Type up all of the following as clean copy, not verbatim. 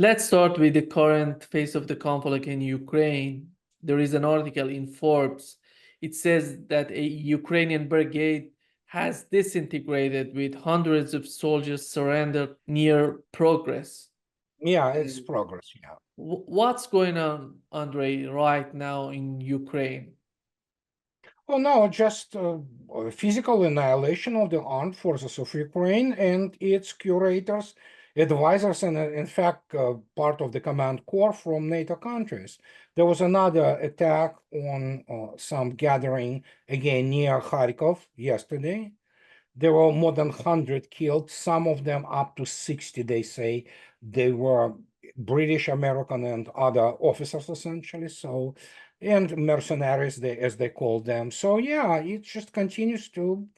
Let's start with the current phase of the conflict in Ukraine. There is an article in Forbes. It says that a Ukrainian brigade has disintegrated with hundreds of soldiers surrendered near progress. Yeah, it's progress. Yeah. What's going on, Andrei, right now in Ukraine? Well, no, just physical annihilation of the armed forces of Ukraine and its curators, advisors, and in fact, part of the command corps from NATO countries. There was another attack on some gathering again near Kharkov yesterday. There were more than 100 killed, some of them up to 60, they say. They were British, American, and other officers, essentially. So, and mercenaries, as they call them. So, yeah, it just continues to,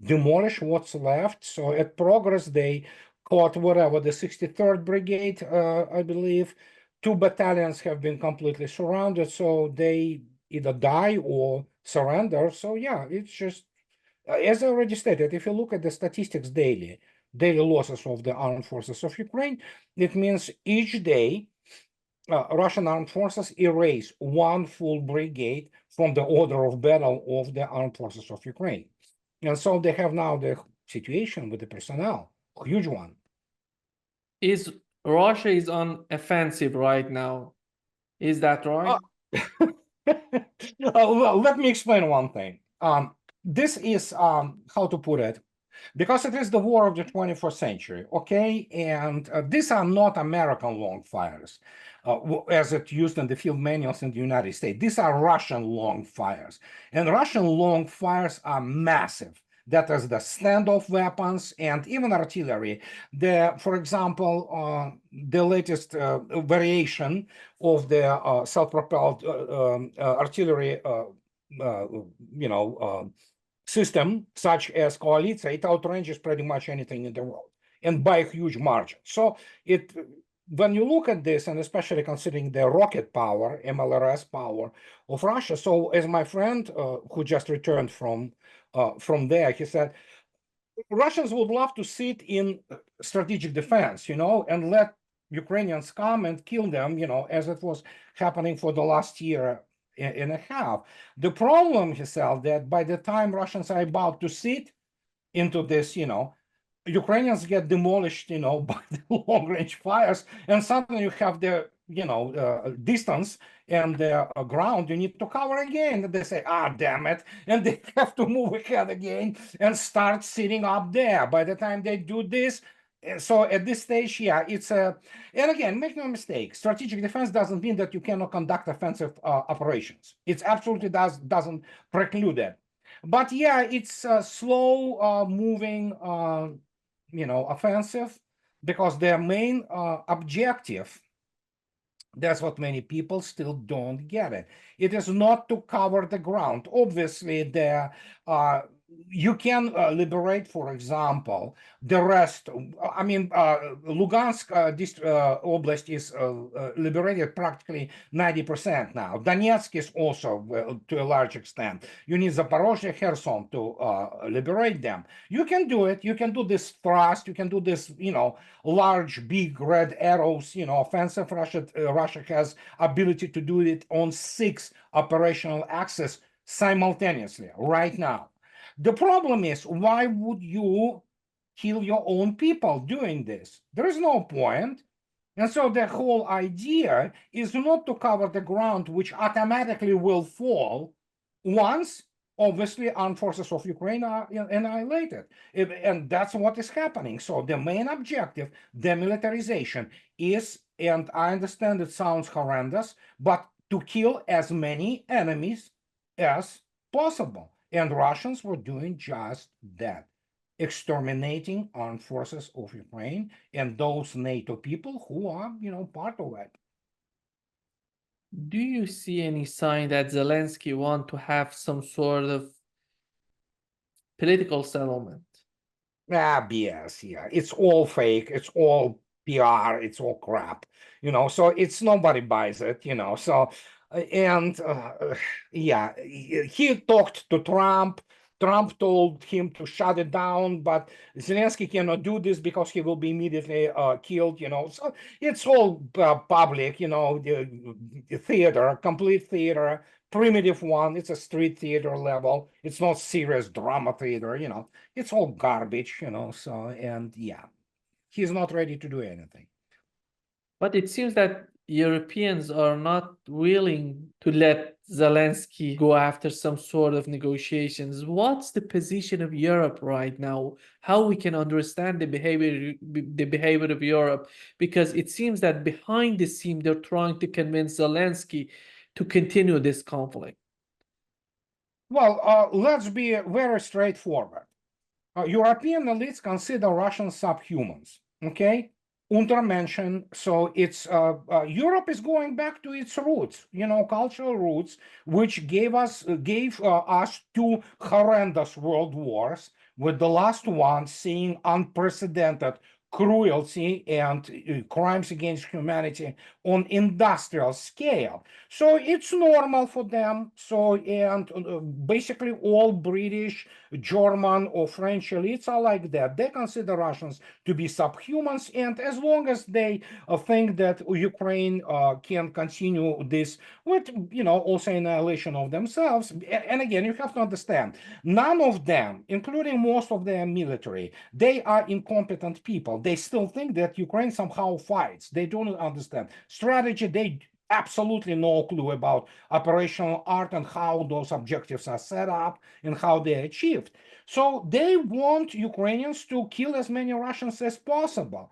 demolish what's left. So, at Progress, they caught whatever, the 63rd Brigade, I believe. 2 battalions have been completely surrounded. So, they either die or surrender. So, yeah, it's just as I already stated, if you look at the statistics daily losses of the armed forces of Ukraine, it means each day Russian armed forces erase 1 full brigade from the order of battle of the armed forces of Ukraine. And so they have now the situation with the personnel, a huge one. Russia is on offensive right now. Is that right? Well, let me explain one thing. This is, how to put it, because it is the war of the 21st century, okay? And these are not American long fires, as it used in the field manuals in the United States. These are Russian long fires. And Russian long fires are massive. That is the standoff weapons and even artillery. For example, the latest variation of the self-propelled artillery, system, such as Koalitsa, it outranges pretty much anything in the world, and by a huge margin. So when you look at this, and especially considering the rocket power, MLRS power of Russia, so as my friend who just returned from there, he said, Russians would love to sit in strategic defense, and let Ukrainians come and kill them, as it was happening for the last year and a half. The problem, he said, that by the time Russians are about to sit into this, Ukrainians get demolished, by the long-range fires, and suddenly you have the, distance and the ground you need to cover again. And they say, damn it, and they have to move ahead again and start sitting up there. By the time they do this, so at this stage, yeah, it's and again, make no mistake, strategic defense doesn't mean that you cannot conduct offensive operations. It absolutely doesn't preclude it. But yeah, it's a slow moving, offensive, because their main objective, that's what many people still don't get it. It is not to cover the ground. Obviously, you can liberate, for example, the rest. I mean, Lugansk Oblast is liberated practically 90% now. Donetsk is also to a large extent. You need Zaporozhye, Kherson to liberate them. You can do it. You can do this thrust. You can do this, large, big red arrows, offensive. Russia has ability to do it on 6 operational axes simultaneously right now. The problem is, why would you kill your own people doing this? There is no point. And so the whole idea is not to cover the ground, which automatically will fall once, obviously, armed forces of Ukraine are annihilated. And that's what is happening. So the main objective, demilitarization, is, and I understand it sounds horrendous, but to kill as many enemies as possible. And Russians were doing just that, exterminating armed forces of Ukraine and those NATO people who are, part of it. Do you see any sign that Zelensky want to have some sort of political settlement? BS, yeah. It's all fake. It's all PR. It's all crap, so it's nobody buys it, so, and yeah, he talked to Trump. Trump told him to shut it down, but Zelensky cannot do this because he will be immediately killed. So it's all public. The theater, complete theater, primitive one. It's a street theater level. It's not serious drama theater. It's all garbage. So, and yeah, he's not ready to do anything. But it seems that Europeans are not willing to let Zelensky go after some sort of negotiations. What's the position of Europe right now? How we can understand the behavior of Europe? Because it seems that behind the scene they're trying to convince Zelensky to continue this conflict. Well, let's be very straightforward. European elites consider Russians subhumans. Okay, Untermenschen. So it's Europe is going back to its roots, cultural roots, which gave us two horrendous world wars, with the last one seeing unprecedented cruelty and crimes against humanity on industrial scale. So it's normal for them. So, and basically all British, German, or French elites are like that. They consider Russians to be subhumans, and as long as they think that Ukraine can continue this with, also annihilation of themselves. And again, you have to understand, none of them, including most of their military, they are incompetent people. They still think that Ukraine somehow fights. They don't understand strategy. They absolutely no clue about operational art and how those objectives are set up and how they're achieved. So they want Ukrainians to kill as many Russians as possible,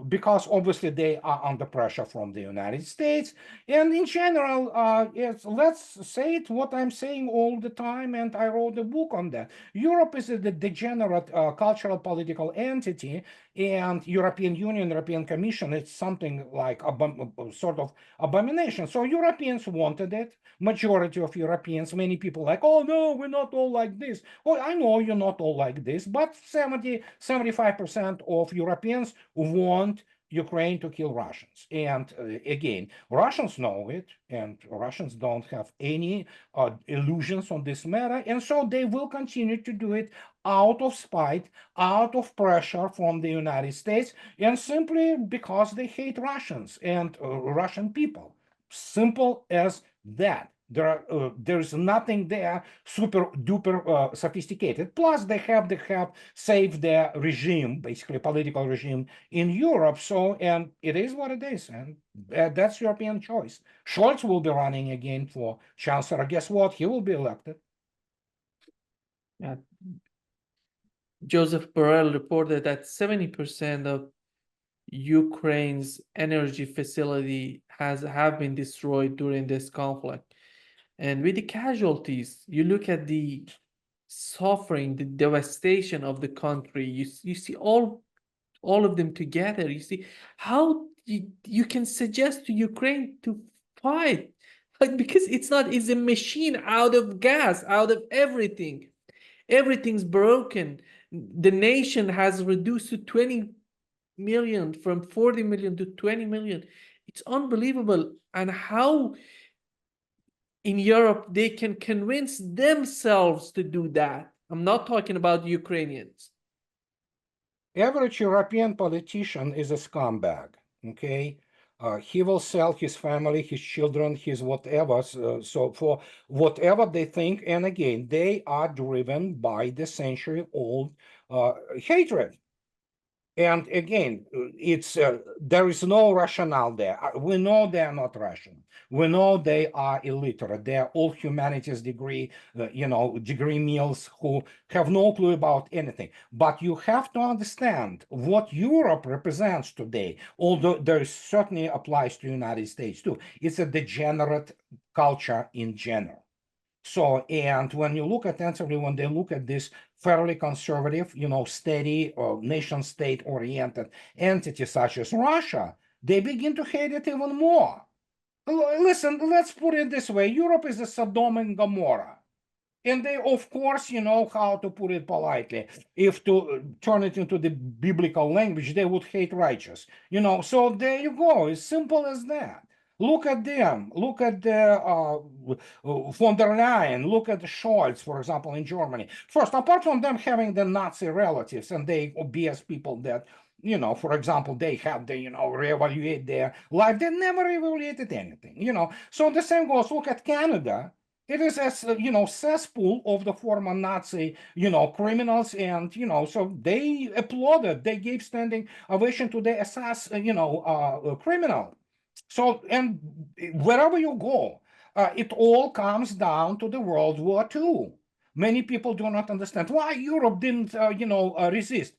because obviously they are under pressure from the United States. And in general, let's say it what I'm saying all the time, and I wrote a book on that. Europe is a degenerate cultural political entity, and European Union, European Commission, it's something like sort of abomination. So Europeans wanted it. Majority of Europeans, many people like, oh no, we're not all like this. Well, I know you're not all like this, but 75% of Europeans want Ukraine to kill Russians. And again, Russians know it, and Russians don't have any illusions on this matter. And so they will continue to do it out of spite, out of pressure from the United States, and simply because they hate Russians and Russian people. Simple as that. There's nothing there super duper sophisticated. Plus, they have saved their regime, basically political regime in Europe. So, and it is what it is, and that's European choice. Scholz will be running again for chancellor. Guess what? He will be elected. Yeah. Joseph Borrell reported that 70% of Ukraine's energy facility have been destroyed during this conflict. And with the casualties, you look at the suffering, the devastation of the country, you see all of them together. You see how you can suggest to Ukraine to fight, because it's a machine out of gas, out of everything. Everything's broken. The nation has reduced to 20 million, from 40 million to 20 million. It's unbelievable. And how in Europe they can convince themselves to do that. I'm not talking about the Ukrainians. Average European politician is a scumbag. Okay, he will sell his family, his children, his whatever. So for whatever they think, and again, they are driven by the century-old hatred. And again, it's there is no rationale there. We know they are not Russian. We know they are illiterate. They are all humanities degree, degree meals who have no clue about anything. But you have to understand what Europe represents today, although there certainly applies to the United States too. It's a degenerate culture in general. So, and when you look attentively, when they look at this fairly conservative, steady or nation state oriented entity such as Russia, they begin to hate it even more. Listen, let's put it this way. Europe is a Sodom and Gomorrah. And they, of course, how to put it politely. If to turn it into the biblical language, they would hate righteous. So there you go. It's simple as that. Look at them. Look at the von der Leyen. Look at the Scholz, for example, in Germany. First, apart from them having the Nazi relatives and they obvious people that, you know, for example, they have to, you know, reevaluate their life. They never evaluated anything, you know. So the same goes. Look at Canada. It is as you know, cesspool of the former Nazi, you know, criminals, and you know, so they applauded. They gave standing ovation to the SS, criminal. So, and wherever you go, it all comes down to the World War II. Many people do not understand why Europe didn't, resist.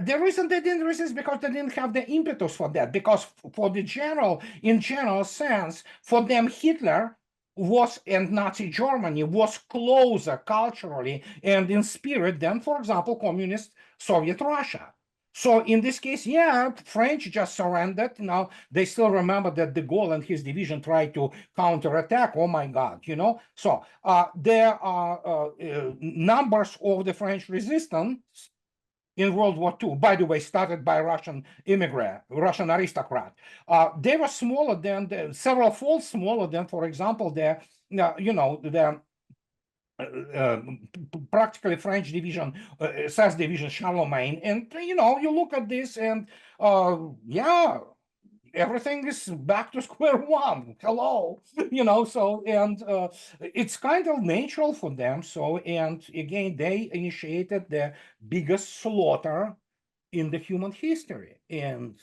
The reason they didn't resist because they didn't have the impetus for that. Because for the general, in general sense, for them, Hitler was and Nazi Germany was closer culturally and in spirit than, for example, communist Soviet Russia. So in this case, yeah, French just surrendered. Now they still remember that de Gaulle and his division tried to counterattack. Oh my God, you know. So there are numbers of the French resistance in World War II, by the way, started by Russian immigrant, Russian aristocrat. They were smaller than, several fold smaller than, for example, the practically French division, SAS division Charlemagne. And, you know, you look at this and, yeah, everything is back to square one. Hello, you know, so, and it's kind of natural for them. So, and again, they initiated the biggest slaughter in the human history, and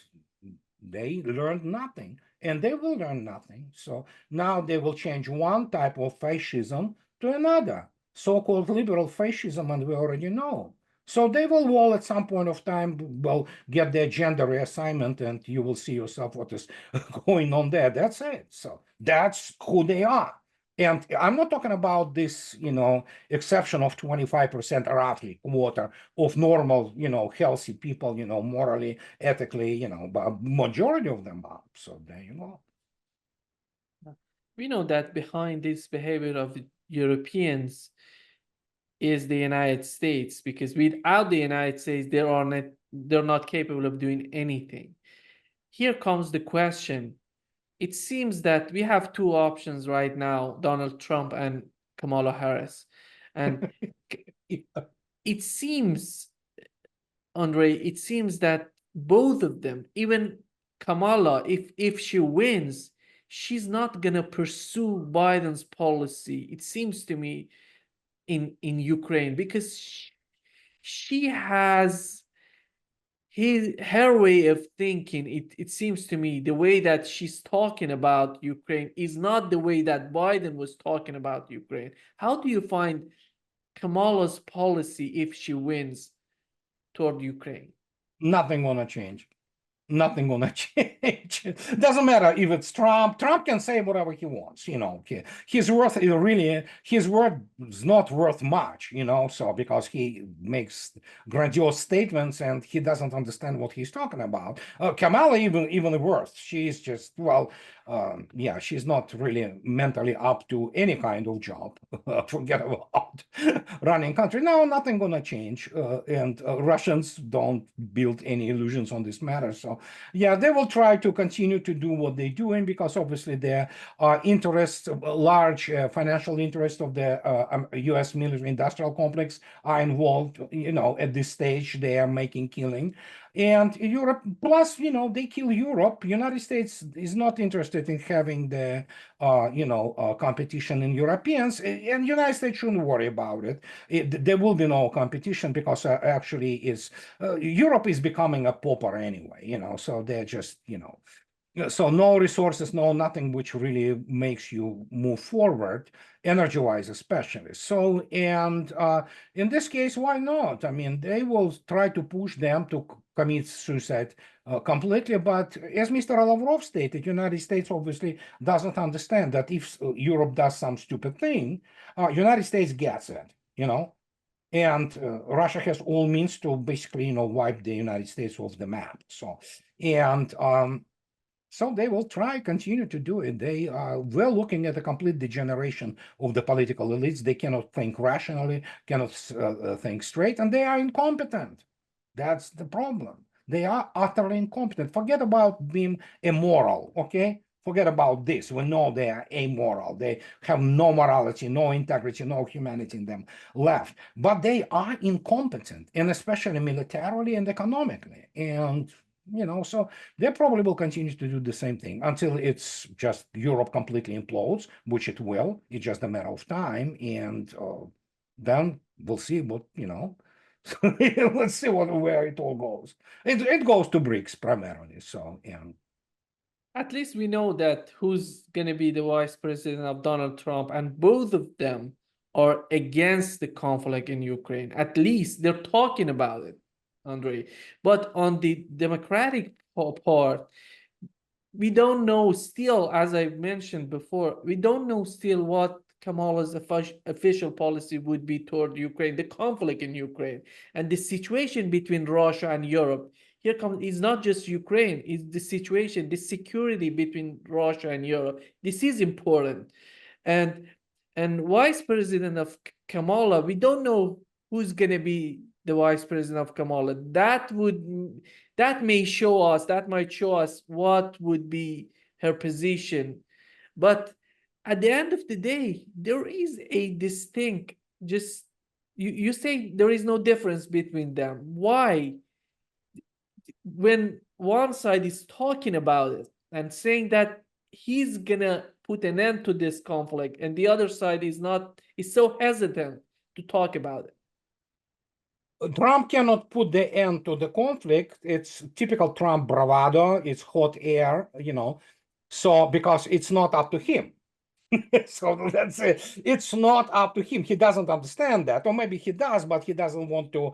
they learned nothing, and they will learn nothing. So now they will change one type of fascism to another, so-called liberal fascism, and we already know. So they will all at some point of time will get their gender reassignment, and you will see yourself what is going on there. That's it. So that's who they are. And I'm not talking about this, you know, exception of 25% roughly water of normal, you know, healthy people, you know, morally, ethically, you know, but majority of them are. So there you go. We know that behind this behavior of the Europeans is the United States, because without the United States, they're not capable of doing anything. Here comes the question. It seems that we have two options right now, Donald Trump and Kamala Harris. And it seems, Andrei, it seems that both of them, even Kamala, if she wins, she's not gonna pursue Biden's policy, it seems to me, in Ukraine, because she has her way of thinking. It seems to me the way that she's talking about Ukraine is not the way that Biden was talking about Ukraine. How do you find Kamala's policy if she wins toward Ukraine? Nothing gonna change. Nothing gonna change. Doesn't matter if it's Trump. Trump can say whatever he wants, you know. His worth is really, his word is not worth much, you know. So because he makes grandiose statements and he doesn't understand what he's talking about. Kamala even worse. She's just, well, yeah, she's not really mentally up to any kind of job. Forget about running country. No, nothing gonna change. And Russians don't build any illusions on this matter. So yeah, they will try to continue to do what they're doing because obviously their interests, large financial interests of the U.S. military industrial complex are involved. You know, at this stage they are making killing. And Europe, plus, you know, they kill Europe. United States is not interested in having the, competition in Europeans, and United States shouldn't worry about it. There will be no competition because actually is Europe is becoming a pauper anyway, you know, so they're just, you know, so no resources, no nothing which really makes you move forward, energy-wise especially. So, and in this case, why not? I mean, they will try to push them to commit suicide completely, but as Mr. Lavrov stated, United States obviously doesn't understand that if Europe does some stupid thing, United States gets it, you know, and Russia has all means to basically, you know, wipe the United States off the map. So, and so they will try, continue to do it. They are well looking at a complete degeneration of the political elites. They cannot think rationally, cannot think straight, and they are incompetent. That's the problem. They are utterly incompetent. Forget about being immoral, okay? Forget about this. We know they are amoral. They have no morality, no integrity, no humanity in them left. But they are incompetent, and especially militarily and economically. And so they probably will continue to do the same thing until it's just Europe completely implodes, which it will. It's just a matter of time, and then we'll see what let's see where it all goes. It goes to BRICS primarily. So At least we know that who's going to be the vice president of Donald Trump, and both of them are against the conflict in Ukraine. At least they're talking about it, Andrei. But on the Democratic part, we don't know still, as I mentioned before, we don't know still what Kamala's official policy would be toward Ukraine, the conflict in Ukraine, and the situation between Russia and Europe. Here comes, it's not just Ukraine, it's the situation, the security between Russia and Europe. This is important. And Vice President of Kamala, we don't know who's going to be the Vice President of Kamala. That might show us what would be her position. But at the end of the day, there is a distinct, just you say there is no difference between them. Why? When one side is talking about it and saying that he's gonna put an end to this conflict, and the other side is so hesitant to talk about it. Trump cannot put the end to the conflict. It's typical Trump bravado. It's hot air, so because it's not up to him. So that's it. It's not up to him. He doesn't understand that, or maybe he does, but he doesn't want to,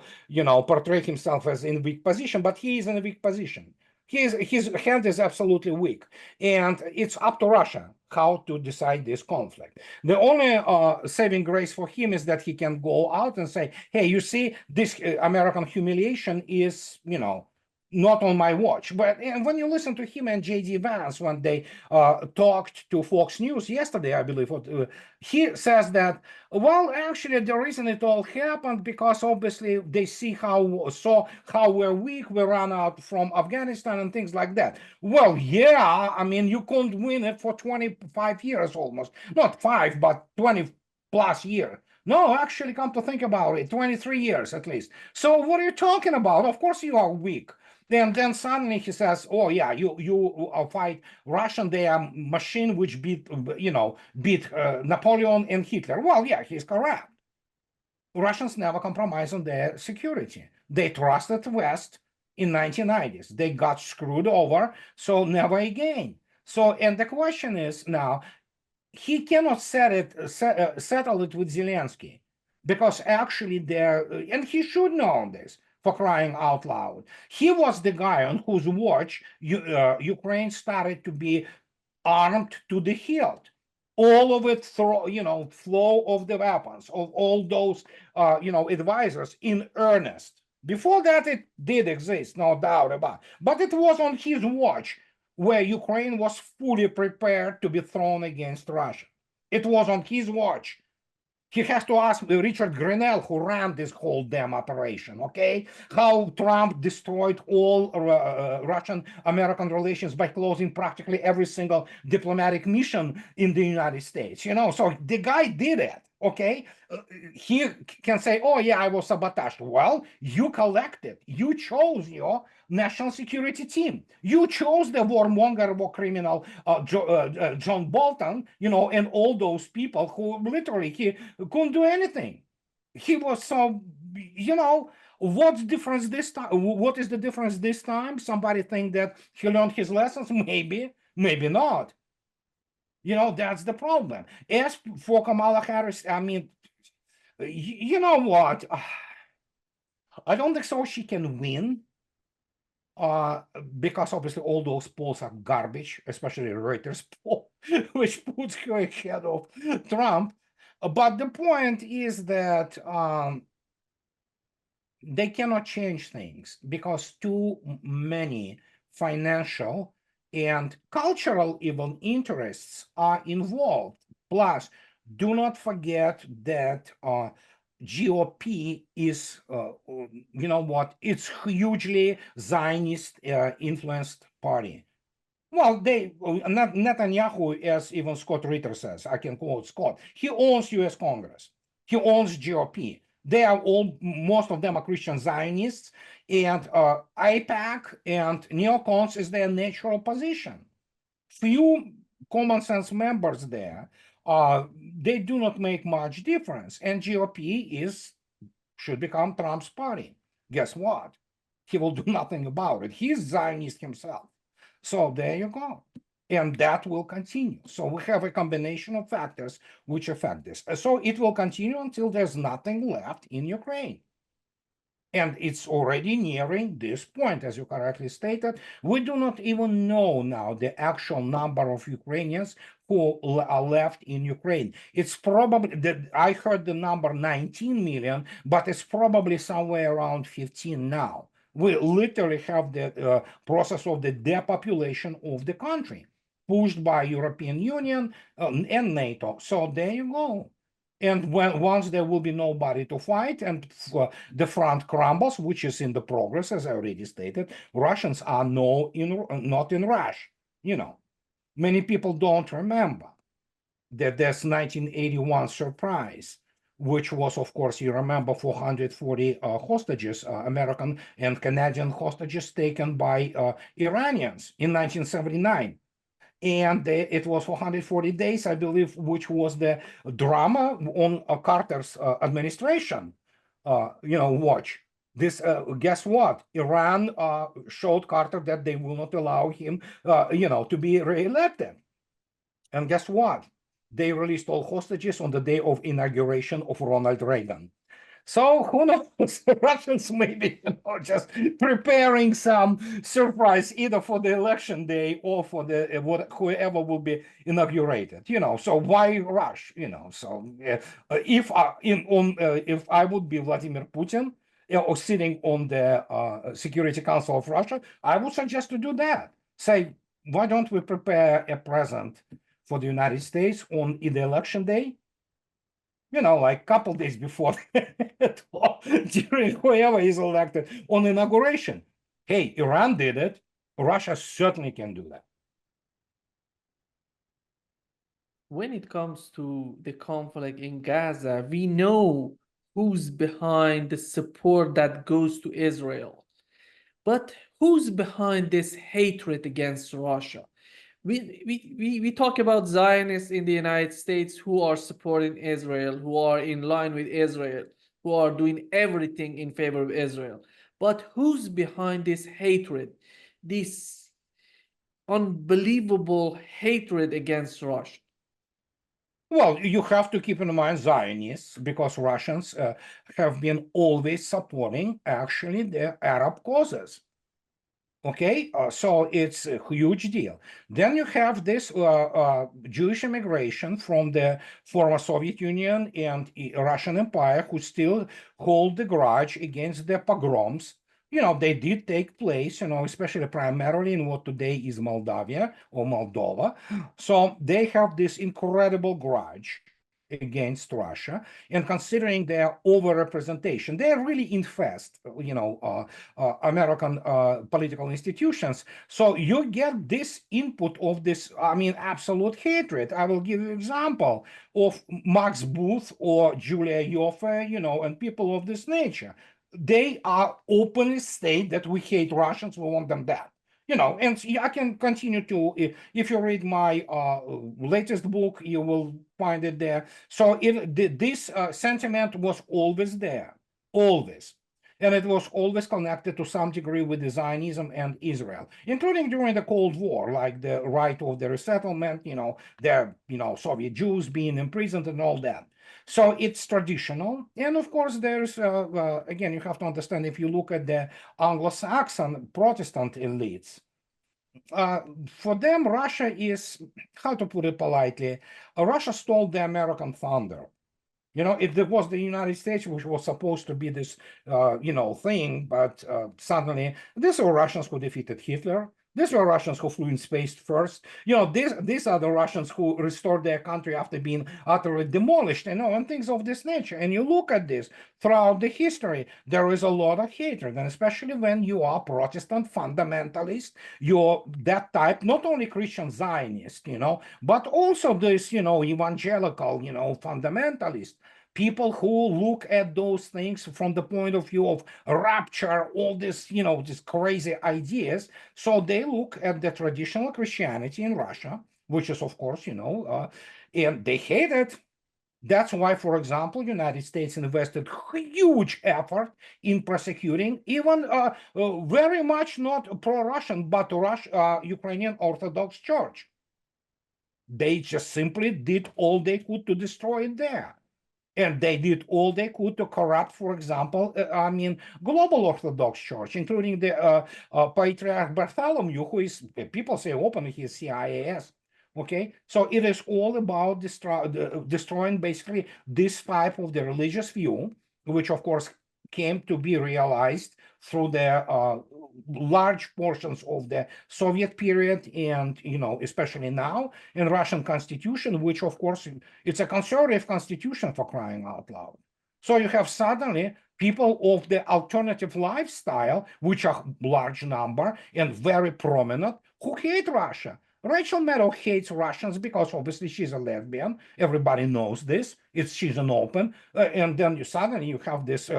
portray himself as in weak position. But he is in a weak position. His hand is absolutely weak, and it's up to Russia how to decide this conflict. The only saving grace for him is that he can go out and say, "Hey, you see, this American humiliation is, not on my watch." But when you listen to him and J.D. Vance, when they talked to Fox News yesterday, I believe, he says that, well, actually, the reason it all happened because obviously they see how we're weak, we ran out from Afghanistan and things like that. Well, yeah, I mean, you couldn't win it for 25 years almost, not 5, but 20 plus years. No, actually, come to think about it, 23 years at least. So what are you talking about? Of course you are weak. Then suddenly he says, "Oh yeah, you fight Russian. They are machine which beat Napoleon and Hitler." Well, yeah, he's correct. Russians never compromise on their security. They trusted the West in 1990s. They got screwed over, so never again. So, and the question is now, he cannot settle it with Zelensky, because actually and he should know this, for crying out loud. He was the guy on whose watch Ukraine started to be armed to the hilt. All of it, flow of the weapons, of all those, advisors in earnest. Before that, it did exist, no doubt about it. But it was on his watch where Ukraine was fully prepared to be thrown against Russia. It was on his watch. He has to ask Richard Grenell, who ran this whole damn operation, okay? How Trump destroyed all Russian-American relations by closing practically every single diplomatic mission in the United States, So the guy did it, okay? He can say, "Oh, yeah, I was sabotaged." Well, you collected. You chose your national security team. You chose the warmonger, war criminal John Bolton, and all those people who literally he couldn't do anything. He was so, what's difference this time? What is the difference this time? Somebody think that he learned his lessons? Maybe, maybe not. That's the problem. As for Kamala Harris, I mean, you know what? I don't think so she can win. Because obviously all those polls are garbage, especially Reuters poll, which puts her ahead of Trump. But the point is that they cannot change things because too many financial and cultural even interests are involved. Plus, do not forget that GOP is, it's hugely Zionist influenced party. Well, Netanyahu, as even Scott Ritter says, I can quote Scott, he owns US Congress. He owns GOP. They are all, most of them are Christian Zionists, and AIPAC and neocons is their natural position. Few common sense members there, they do not make much difference. And GOP should become Trump's party. Guess what? He will do nothing about it. He's Zionist himself. So there you go. And that will continue. So we have a combination of factors which affect this. So it will continue until there's nothing left in Ukraine. And it's already nearing this point, as you correctly stated. We do not even know now the actual number of Ukrainians who are left in Ukraine. It's probably that I heard the number 19 million, but it's probably somewhere around 15 now. We literally have the process of the depopulation of the country, pushed by European Union and NATO. So there you go. And once there will be nobody to fight and the front crumbles, which is in the progress, as I already stated, Russians are not in rush. You know, many people don't remember that there's 1981 surprise, which was, of course, you remember 440 hostages, American and Canadian hostages taken by Iranians in 1979. And it was 440 days, I believe, which was the drama on Carter's administration. Watch this. Guess what? Iran showed Carter that they will not allow him, to be reelected. And guess what? They released all hostages on the day of inauguration of Ronald Reagan. So who knows? The Russians may be, just preparing some surprise either for the election day or for the whoever will be inaugurated. So why rush? So if I would be Vladimir Putin or sitting on the Security Council of Russia, I would suggest to do that. Say, why don't we prepare a present for the United States on the election day? Like a couple days before, during whoever is elected on inauguration. Hey, Iran did it. Russia certainly can do that. When it comes to the conflict in Gaza, we know who's behind the support that goes to Israel. But who's behind this hatred against Russia? We talk about Zionists in the United States who are supporting Israel, who are in line with Israel, who are doing everything in favor of Israel. But who's behind this hatred, this unbelievable hatred against Russia? Well, you have to keep in mind Zionists, because Russians have been always supporting actually the Arab causes. Okay, so it's a huge deal. Then you have this Jewish immigration from the former Soviet Union and Russian Empire, who still hold the grudge against the pogroms. They did take place, especially primarily in what today is Moldavia or Moldova. So they have this incredible grudge against Russia, and considering their overrepresentation, they really infest, American political institutions. So you get this input of this, absolute hatred. I will give you an example of Max Booth or Julia Ioffe, and people of this nature. They are openly state that we hate Russians, we want them dead. And I can continue to, if you read my latest book, you will find it there. So this sentiment was always there, always. And it was always connected to some degree with Zionism and Israel, including during the Cold War, like the right of the resettlement, the Soviet Jews being imprisoned and all that. So it's traditional. And of course, there's, again, you have to understand, if you look at the Anglo-Saxon Protestant elites, for them, Russia is, how to put it politely, Russia stole the American thunder. If there was the United States, which was supposed to be this, thing, but suddenly, these are Russians who defeated Hitler. These were Russians who flew in space first. These are the Russians who restored their country after being utterly demolished, and things of this nature. And you look at this throughout the history, there is a lot of hatred, and especially when you are Protestant fundamentalist, you're that type, not only Christian Zionist, but also this, evangelical, fundamentalist. People who look at those things from the point of view of rapture, all this, these crazy ideas. So they look at the traditional Christianity in Russia, which is, of course, and they hate it. That's why, for example, United States invested huge effort in prosecuting even very much not pro-Russian, but Ukrainian Orthodox Church. They just simply did all they could to destroy it there. And they did all they could to corrupt, for example, global Orthodox Church, including the Patriarch Bartholomew, who is, people say openly, he's CIAS. Okay, so it is all about destroying basically this type of the religious view, which of course came to be realized through the large portions of the Soviet period, and especially now in Russian constitution, which of course it's a conservative constitution, for crying out loud. So you have suddenly people of the alternative lifestyle, which are large number and very prominent, who hate Russia. Rachel Maddow hates Russians because obviously she's a lesbian. Everybody knows this. She's an open, and then suddenly you have this.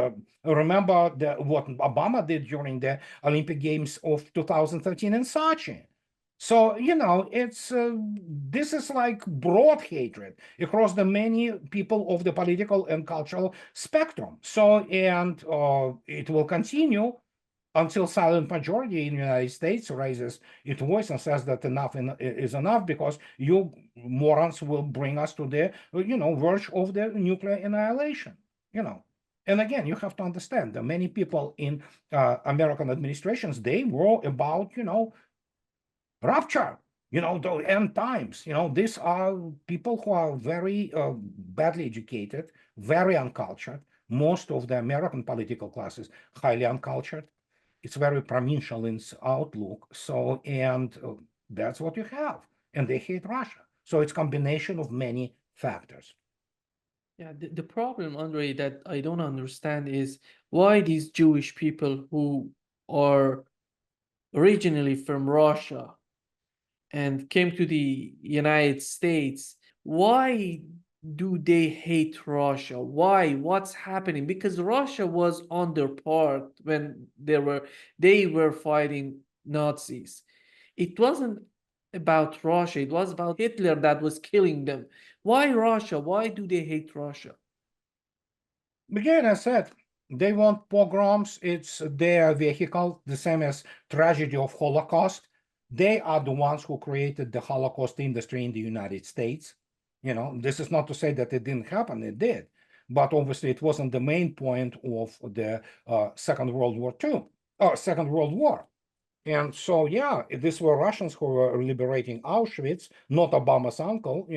Remember what Obama did during the Olympic Games of 2013 in Sochi. So it's this is like broad hatred across the many people of the political and cultural spectrum. So and it will continue until silent majority in the United States raises its voice and says that enough is enough, because you morons will bring us to the verge of the nuclear annihilation. And again, you have to understand that many people in American administrations, they were about rapture, the end times. These are people who are very badly educated, very uncultured. Most of the American political classes highly uncultured. It's very provincial in its outlook. So, and that's what you have. And they hate Russia. So it's combination of many factors. Yeah, the problem, Andrei, that I don't understand is why these Jewish people who are originally from Russia and came to the United States, why do they hate Russia? Why? What's happening? Because Russia was on their part when they were fighting Nazis. It wasn't about Russia, it was about Hitler that was killing them. Why Russia? Why do they hate Russia? Again, I said, they want pogroms. It's their vehicle, the same as tragedy of Holocaust. They are the ones who created the Holocaust industry in the United States. This is not to say that it didn't happen, it did. But obviously it wasn't the main point of the Second World War II, or Second World War. And so, yeah, these were Russians who were liberating Auschwitz, not Obama's uncle,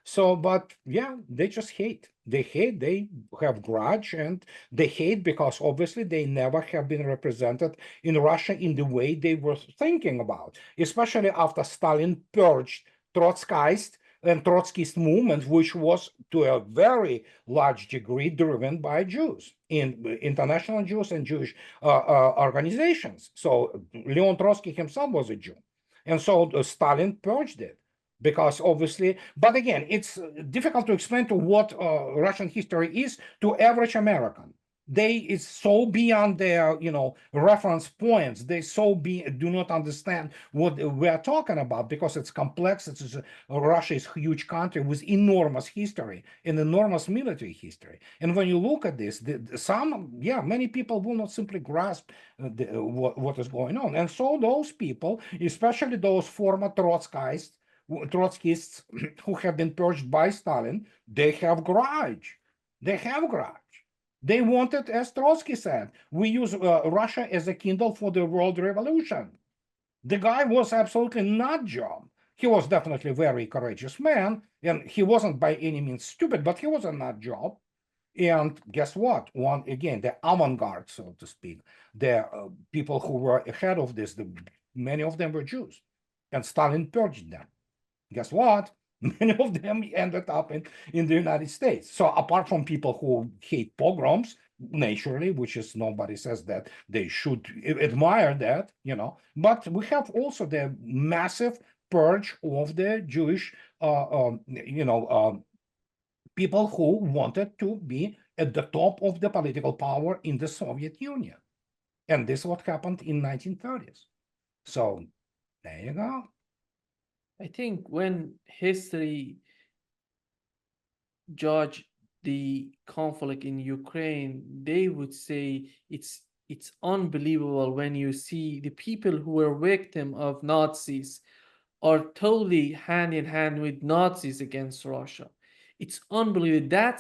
So, but yeah, they just hate. They hate, they have grudge, and they hate because obviously they never have been represented in Russia in the way they were thinking about, especially after Stalin purged Trotskyist and Trotskyist movement, which was to a very large degree driven by Jews, in international Jews and Jewish organizations. So Leon Trotsky himself was a Jew. And so Stalin purged it because obviously, but again, it's difficult to explain to what Russian history is to average American. It's so beyond their reference points. They do not understand what we are talking about, because it's complex. Russia is a huge country with enormous history and enormous military history. And when you look at this, many people will not simply grasp what is going on. And so those people, especially those former Trotskyists who have been purged by Stalin, they have grudge. They have grudge. They wanted, as Trotsky said, we use Russia as a Kindle for the world revolution. The guy was absolutely not John. He was definitely a very courageous man, and he wasn't by any means stupid, but he was a nut job. And guess what? One again, the avant-garde, so to speak, the people who were ahead of this, many of them were Jews, and Stalin purged them. Guess what? Many of them ended up in the United States. So apart from people who hate pogroms, naturally, which is nobody says that they should admire that, but we have also the massive purge of the Jewish, people who wanted to be at the top of the political power in the Soviet Union. And this is what happened in 1930s. So there you go. I think when history judge the conflict in Ukraine, they would say it's unbelievable when you see the people who were victim of Nazis are totally hand in hand with Nazis against Russia. It's unbelievable.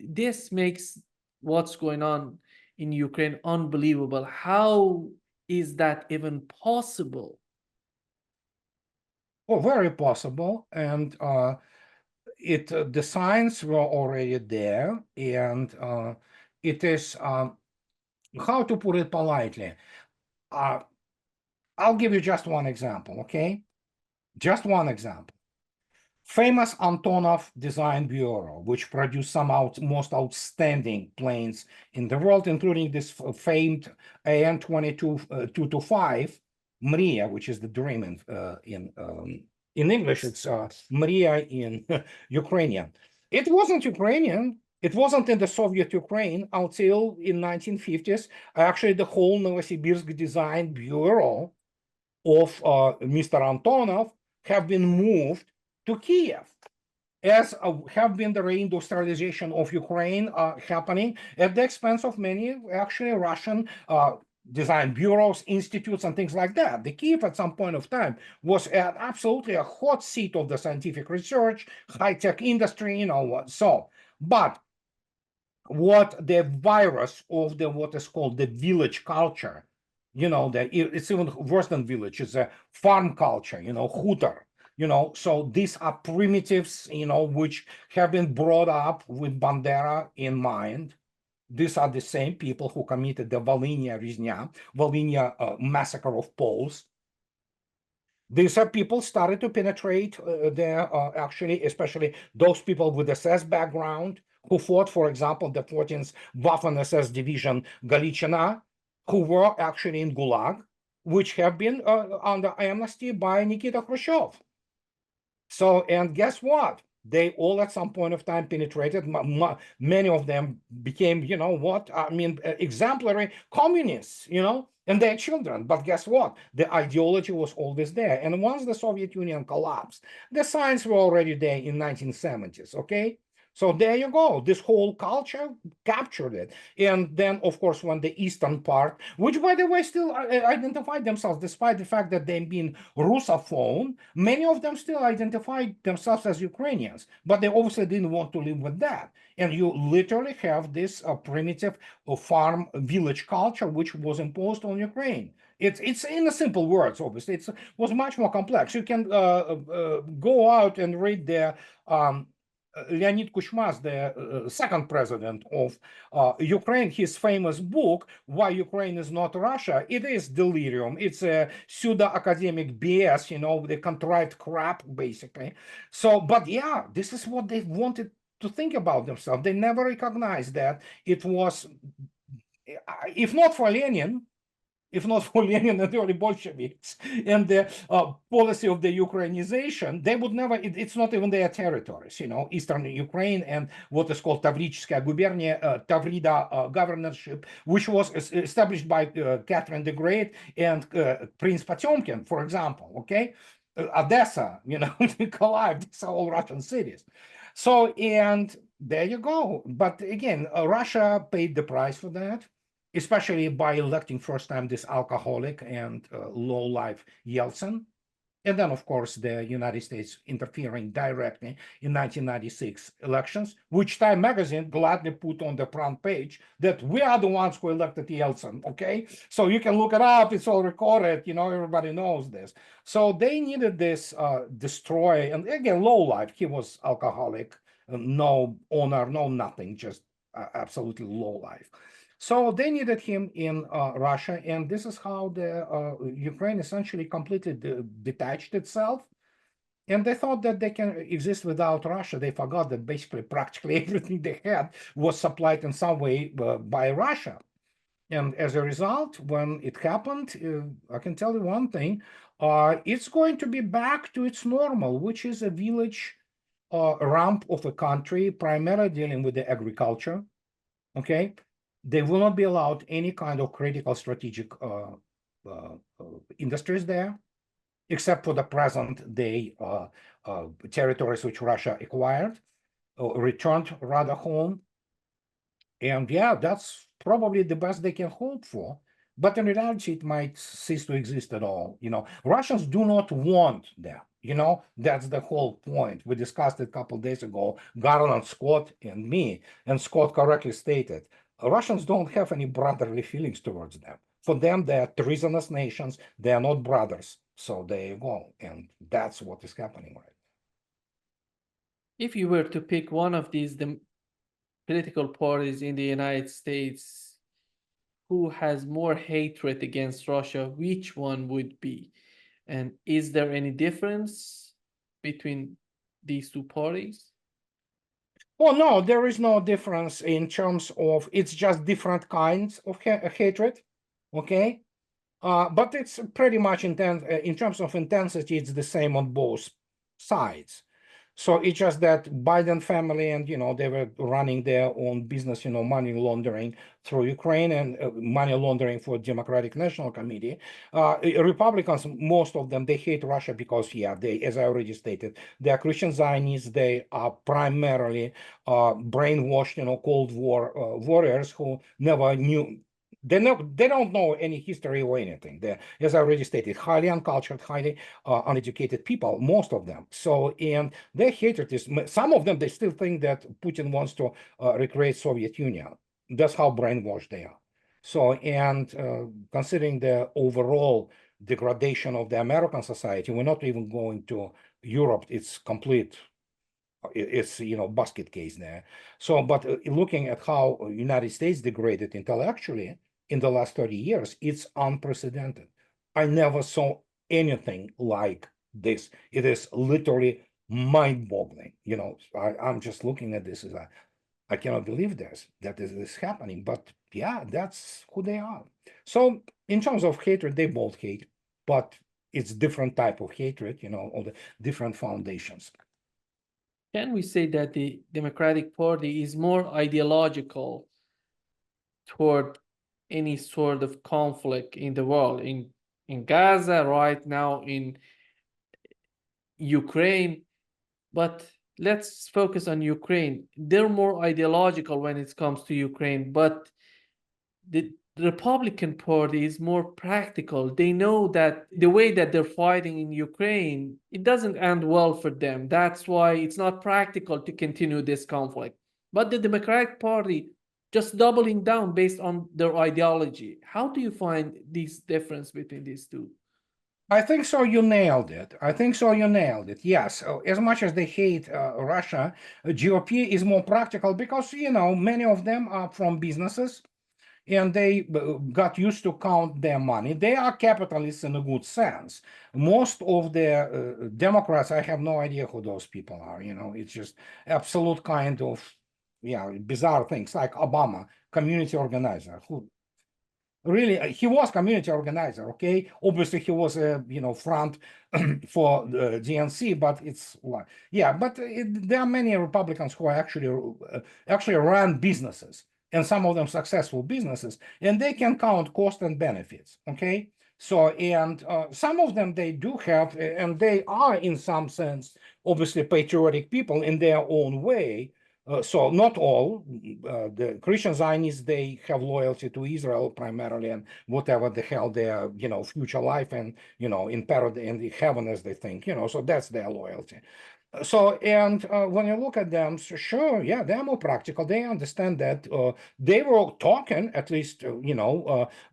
This makes what's going on in Ukraine unbelievable. How is that even possible? Oh, very possible. And the signs were already there. And it is, how to put it politely, I'll give you just one example, okay? Just one example. Famous Antonov Design Bureau, which produced some most outstanding planes in the world, including this famed AN-22-225 Mria, which is the dream in English. It's Mria in Ukrainian. It wasn't Ukrainian. It wasn't in the Soviet Ukraine until in 1950s. Actually, the whole Novosibirsk Design Bureau of Mr. Antonov have been moved to Kiev, as have been the reindustrialization of Ukraine happening at the expense of many actually Russian design bureaus, institutes, and things like that. The Kiev at some point of time was absolutely a hot seat of the scientific research, high-tech industry, so. But what the virus of what is called the village culture, it's even worse than village, it's a farm culture, hutor, so these are primitives, which have been brought up with Bandera in mind. These are the same people who committed the Volhynia massacre of Poles. These are people started to penetrate actually, especially those people with SS background who fought, for example, the 14th Waffen SS Division Galiciana, who were actually in Gulag, which have been under amnesty by Nikita Khrushchev. So, and guess what? They all at some point of time penetrated. Many of them became, exemplary communists, and their children. But guess what? The ideology was always there. And once the Soviet Union collapsed, the signs were already there in 1970s, okay? So there you go. This whole culture captured it. And then, of course, when the eastern part, which, by the way, still identified themselves, despite the fact that they've been Russophone, many of them still identified themselves as Ukrainians, but they obviously didn't want to live with that. And you literally have this primitive farm village culture, which was imposed on Ukraine. It's in the simple words, obviously. It was much more complex. You can go out and read the Leonid Kuchma's, the second president of Ukraine, his famous book, Why Ukraine is Not Russia. It is delirium. It's a pseudo-academic BS, the contrived crap, basically. So, but yeah, this is what they wanted to think about themselves. They never recognized that it was, if not for Lenin, and the early Bolsheviks and the policy of the Ukrainization, they would never, it's not even their territories, Eastern Ukraine and what is called Tavrichskaya gubernia, Tavrida governorship, which was established by Catherine the Great and Prince Potemkin, for example, okay? Odessa, Nikolaev, these are all Russian cities. So, and there you go. But again, Russia paid the price for that, especially by electing first time this alcoholic and low-life Yeltsin. And then, of course, the United States interfering directly in 1996 elections, which Time magazine gladly put on the front page that we are the ones who elected Yeltsin, okay? So you can look it up, it's all recorded, everybody knows this. So they needed this destroy, and again, low life, he was alcoholic, no honor, no nothing, just absolutely low life. So they needed him in Russia, and this is how the Ukraine essentially completely detached itself. And they thought that they can exist without Russia. They forgot that basically practically everything they had was supplied in some way by Russia. And as a result, when it happened, I can tell you one thing, it's going to be back to its normal, which is a village rump of a country, primarily dealing with the agriculture, okay? They will not be allowed any kind of critical strategic industries there, except for the present day territories which Russia acquired, returned rather home. And yeah, that's probably the best they can hope for. But in reality, it might cease to exist at all. Russians do not want that. That's the whole point. We discussed it a couple of days ago, Garland, Scott, and me. And Scott correctly stated, Russians don't have any brotherly feelings towards them. For them, they are treasonous nations. They are not brothers. So there you go. And that's what is happening right now. If you were to pick one of these political parties in the United States who has more hatred against Russia, which one would be? And is there any difference between these two parties? Oh, no, there is no difference in terms of, it's just different kinds of hatred, okay? But it's pretty much in terms of intensity, it's the same on both sides. So it's just that Biden family and, they were running their own business, money laundering through Ukraine and money laundering for Democratic National Committee. Republicans, most of them, they hate Russia because, yeah, as I already stated, they are Christian Zionists. They are primarily brainwashed, Cold War warriors who never knew. They don't know any history or anything. They're, as I already stated, highly uncultured, highly uneducated people, most of them. So, and their hatred is, some of them, they still think that Putin wants to recreate Soviet Union. That's how brainwashed they are. So, and considering the overall degradation of the American society, we're not even going to Europe. It's complete. It's basket case there. So, but looking at how United States degraded intellectually in the last 30 years, it's unprecedented. I never saw anything like this. It is literally mind-boggling. I'm just looking at this as I cannot believe that is happening. But yeah, that's who they are. So in terms of hatred, they both hate, but it's different type of hatred, on the different foundations. Can we say that the Democratic Party is more ideological toward any sort of conflict in the world, in Gaza right now, in Ukraine? But let's focus on Ukraine. They're more ideological when it comes to Ukraine, but the Republican Party is more practical. They know that the way that they're fighting in Ukraine, it doesn't end well for them. That's why it's not practical to continue this conflict. But the Democratic Party just doubling down based on their ideology. How do you find this difference between these two? I think so. You nailed it. I think so. You nailed it. Yes. As much as they hate Russia, GOP is more practical because, many of them are from businesses and they got used to count their money. They are capitalists in a good sense. Most of the Democrats, I have no idea who those people are. It's just absolute kind of, bizarre things like Obama, community organizer, who really he was community organizer. Okay, obviously he was a front for the GNC, but it's like, yeah, but there are many Republicans who are actually run businesses, and some of them successful businesses, and they can count cost and benefits. Okay, so and some of them they do have, and they are in some sense obviously patriotic people in their own way. So not all. The Christian Zionists, they have loyalty to Israel primarily, and whatever the hell their future life and in paradise and in heaven as they think, so that's their loyalty. So and when you look at them, so sure, yeah, they're more practical. They understand that they were talking, at least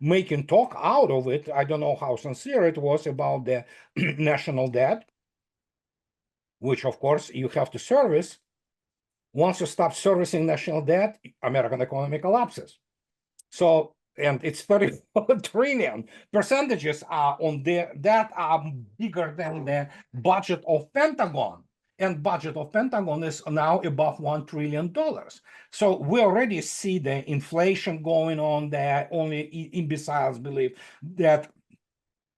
making talk out of it. I don't know how sincere it was about the national debt, which of course you have to service. Once you stop servicing national debt, American economy collapses. So, and it's 34 trillion. Percentages are on that are bigger than the budget of Pentagon. And budget of Pentagon is now above $1 trillion. So we already see the inflation going on there. Only imbeciles believe that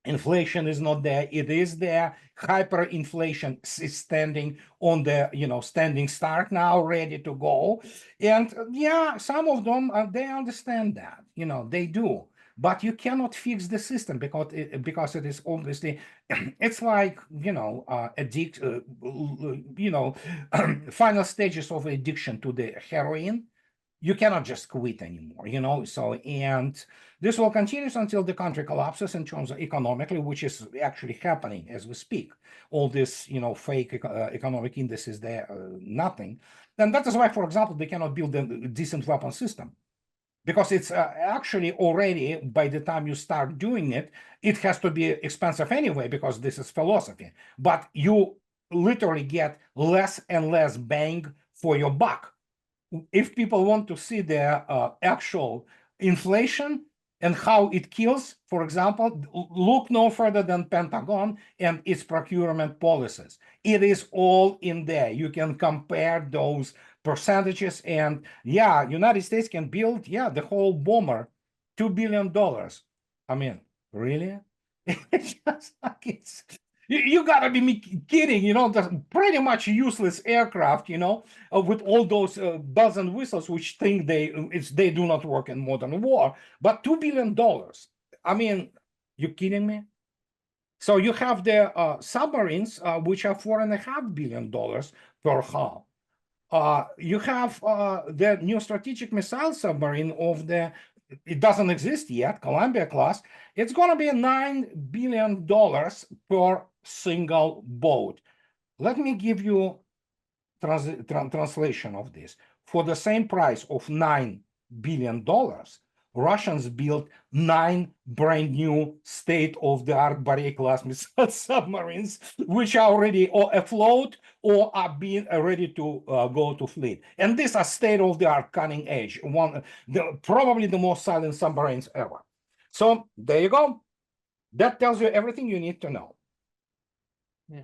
inflation is not there. It is there. Hyperinflation is standing on the standing start now, ready to go. And yeah, some of them they understand that, they do. But you cannot fix the system because it is obviously it's like final stages of addiction to the heroin. You cannot just quit anymore. So, and this will continue until the country collapses in terms of economically, which is actually happening as we speak. All this, fake economic indices, there, nothing. And that is why, for example, they cannot build a decent weapon system, because it's actually already, by the time you start doing it, it has to be expensive anyway, because this is philosophy. But you literally get less and less bang for your buck. If people want to see the actual inflation and how it kills, for example, look no further than Pentagon and its procurement policies. It is all in there. You can compare those percentages, and yeah, United States can build, the whole bomber, $2 billion. I mean, really? It's just like you gotta be kidding, the pretty much useless aircraft, with all those bells and whistles, which think they do not work in modern war. But $2 billion. I mean, you kidding me? So you have the submarines, which are $4.5 billion per hull. You have the new strategic missile submarine it doesn't exist yet, Columbia class. It's going to be $9 billion per single boat. Let me give you translation of this. For the same price of $9 billion, Russians built 9 brand new state-of-the-art Barry-class missile submarines, which are already afloat or are being ready to go to fleet. And these are state-of-the-art, cutting edge, probably the most silent submarines ever. So there you go. That tells you everything you need to know. Yeah.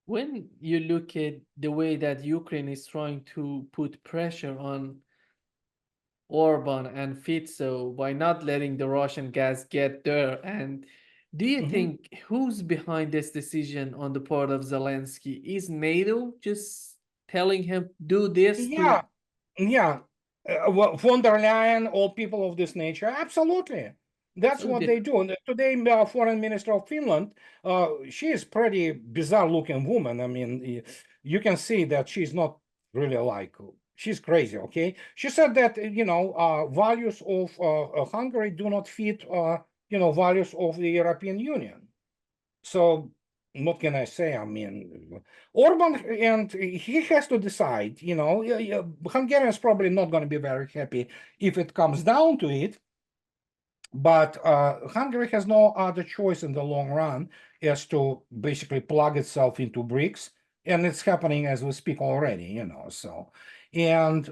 When you look at the way that Ukraine is trying to put pressure on Orban and Fico by not letting the Russian gas get there, and do you think who's behind this decision on the part of Zelensky? Is NATO just telling him do this Yeah, yeah. Von der Leyen or people of this nature, absolutely. That's so what the they do. And today, Foreign Minister of Finland, she is pretty bizarre-looking woman. I mean, you can see that she's not really like, she's crazy, okay? She said that, values of Hungary do not fit, values of the European Union. So what can I say? I mean, Orban, and he has to decide, Hungarians probably not going to be very happy if it comes down to it. But Hungary has no other choice in the long run as to basically plug itself into BRICS. And it's happening as we speak already, so. And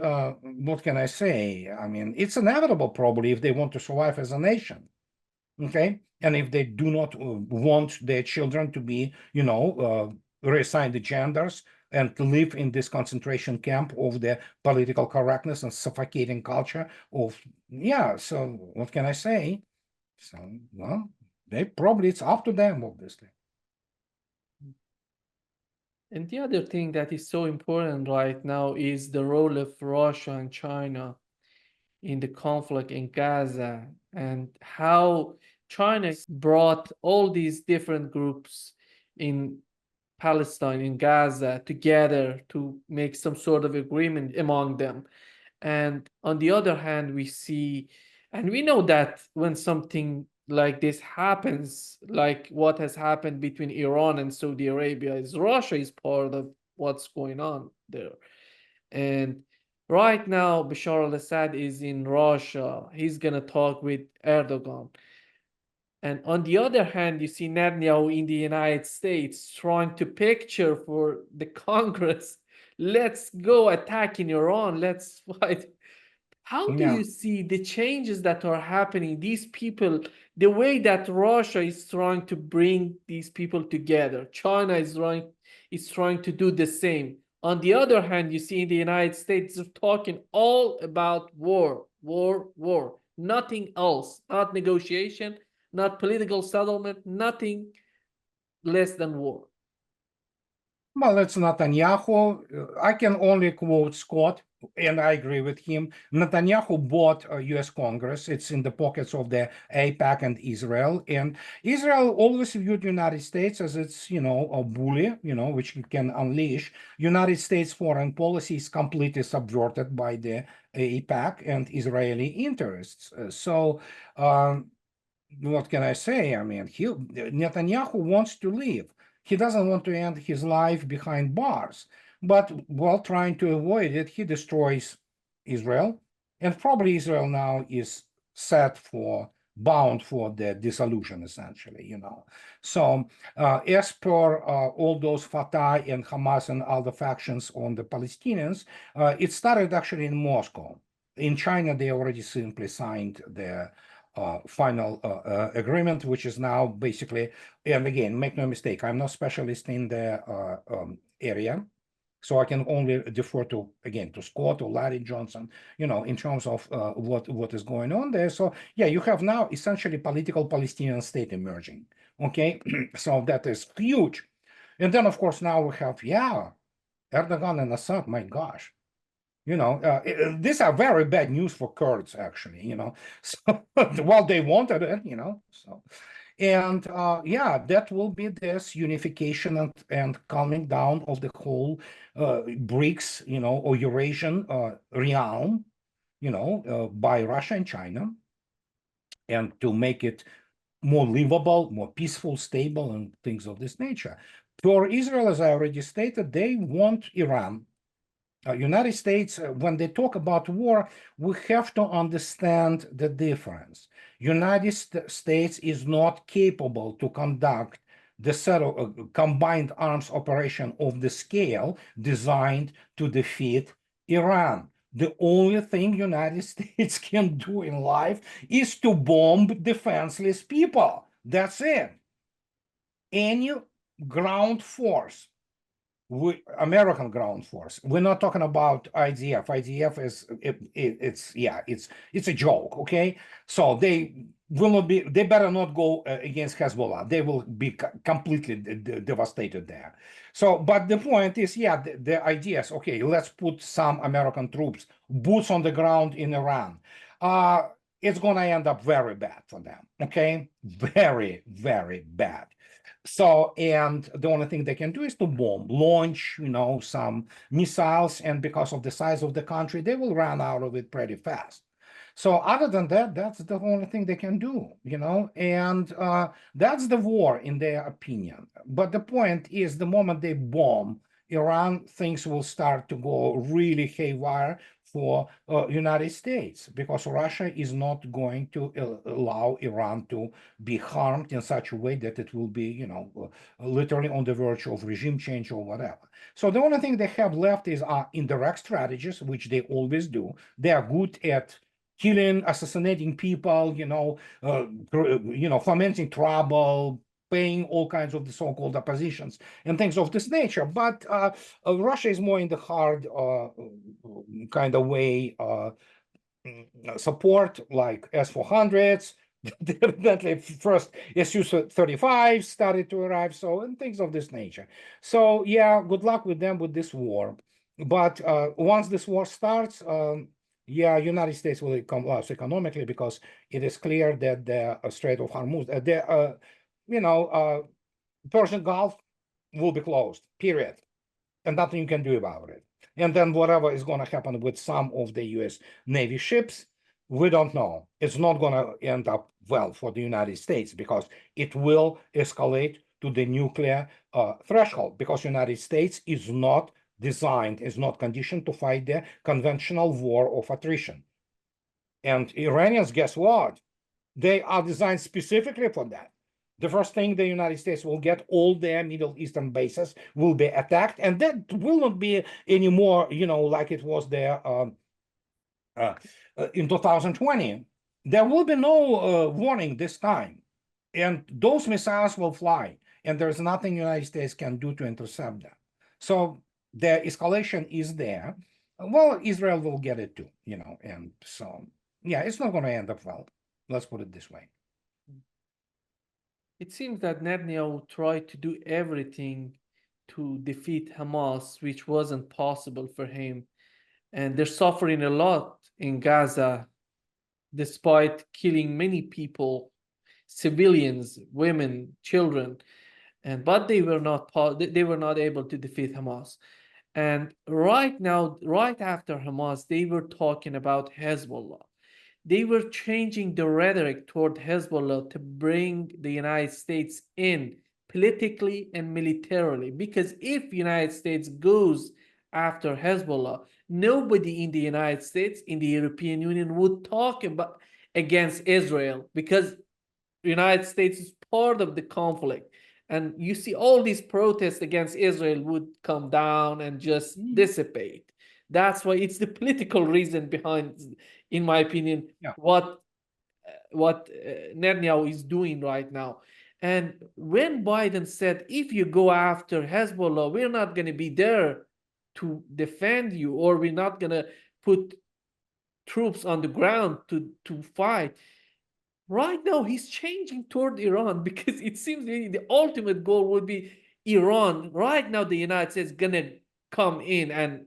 what can I say? I mean, it's inevitable probably if they want to survive as a nation. Okay, and if they do not want their children to be, reassigned the genders and to live in this concentration camp of the political correctness and suffocating culture of, so what can I say? So, well, it's up to them, obviously. and the other thing that is so important right now is the role of Russia and China in the conflict in Gaza, and how China brought all these different groups in Palestine, in Gaza, together to make some sort of agreement among them. And on the other hand, we see, and we know that when something like this happens, like what has happened between Iran and Saudi Arabia, is Russia is part of what's going on there. And right now, Bashar al-Assad is in Russia. He's going to talk with Erdogan. And on the other hand, you see Netanyahu in the United States trying to picture for the Congress let's go attack in Iran, let's fight. How do Yeah. you see the changes that are happening? These people, the way that Russia is trying to bring these people together, China is trying to do the same. On the other hand, you see in the United States, they're talking all about war, war, war, nothing else, not negotiation, not political settlement, nothing less than war. Well, it's Netanyahu. I can only quote Scott, and I agree with him. Netanyahu bought U.S. Congress. It's in the pockets of the AIPAC and Israel. And Israel always viewed the United States as its, a bully, which it can unleash. United States foreign policy is completely subverted by the AIPAC and Israeli interests. What can I say? I mean, Netanyahu wants to leave. He doesn't want to end his life behind bars. But while trying to avoid it, he destroys Israel. And probably Israel now is bound for the dissolution, essentially. So, as per all those Fatah and Hamas and other factions on the Palestinians, it started actually in Moscow. In China, they already simply signed the final agreement, which is now basically, and again, make no mistake, I'm not specialist in the area, so I can only defer to, again, to Scott or Larry Johnson, in terms of what is going on there. So yeah, you have now essentially political Palestinian state emerging, okay? So that is huge. And then, of course, now we have, Erdogan and Assad, my gosh. These are very bad news for Kurds, actually, so well, they wanted it, so. And that will be this unification and calming down of the whole BRICS, or Eurasian realm, by Russia and China, and to make it more livable, more peaceful, stable, and things of this nature. For Israel, as I already stated, they want Iran. United States, when they talk about war, we have to understand the difference. United States is not capable to conduct the combined arms operation of the scale designed to defeat Iran. The only thing United States can do in life is to bomb defenseless people. That's it. Any ground force, American ground force. We're not talking about IDF. IDF is it's a joke. Okay, so they will not be. They better not go against Hezbollah. They will be completely devastated there. So, but the point is, the idea is, okay, let's put some American troops, boots on the ground in Iran. It's gonna end up very bad for them. Okay, very, very bad. So, and the only thing they can do is to launch, some missiles, and because of the size of the country, they will run out of it pretty fast. So other than that, that's the only thing they can do, and that's the war in their opinion. But the point is, the moment they bomb Iran, things will start to go really haywire for United States, because Russia is not going to allow Iran to be harmed in such a way that it will be, literally on the verge of regime change or whatever. So the only thing they have left is indirect strategies, which they always do. They are good at killing, assassinating people, fomenting trouble, paying all kinds of the so-called oppositions and things of this nature. But Russia is more in the hard kind of way support, like S-400s. Definitely first Su-35 started to arrive, and things of this nature. So yeah, good luck with them with this war. But once this war starts, United States will collapse economically, because it is clear that the Strait of Hormuz, Persian Gulf will be closed, period. And nothing you can do about it. And then whatever is going to happen with some of the US Navy ships, we don't know. It's not going to end up well for the United States, because it will escalate to the nuclear threshold, because United States is not conditioned to fight the conventional war of attrition. And Iranians, guess what? They are designed specifically for that. The first thing the United States will get, all their Middle Eastern bases will be attacked, and that will not be anymore, like it was there in 2020. There will be no warning this time, and those missiles will fly, and there's nothing the United States can do to intercept them. So the escalation is there. Well, Israel will get it too, and so, yeah, it's not going to end up well. Let's put it this way. It seems that Netanyahu tried to do everything to defeat Hamas, which wasn't possible for him. And they're suffering a lot in Gaza, despite killing many people, civilians, women, children. But they were not able to defeat Hamas. And right now, right after Hamas, they were talking about Hezbollah. They were changing the rhetoric toward Hezbollah to bring the United States in politically and militarily. Because if the United States goes after Hezbollah, nobody in the United States, in the European Union, would talk about against Israel, because the United States is part of the conflict. And you see all these protests against Israel would come down and just dissipate. That's why it's the political reason behind, in my opinion, what Netanyahu is doing right now. And when Biden said, if you go after Hezbollah, we're not going to be there to defend you, or we're not going to put troops on the ground to fight. Right now, he's changing toward Iran, because it seems the ultimate goal would be Iran. Right now, the United States is going to come in and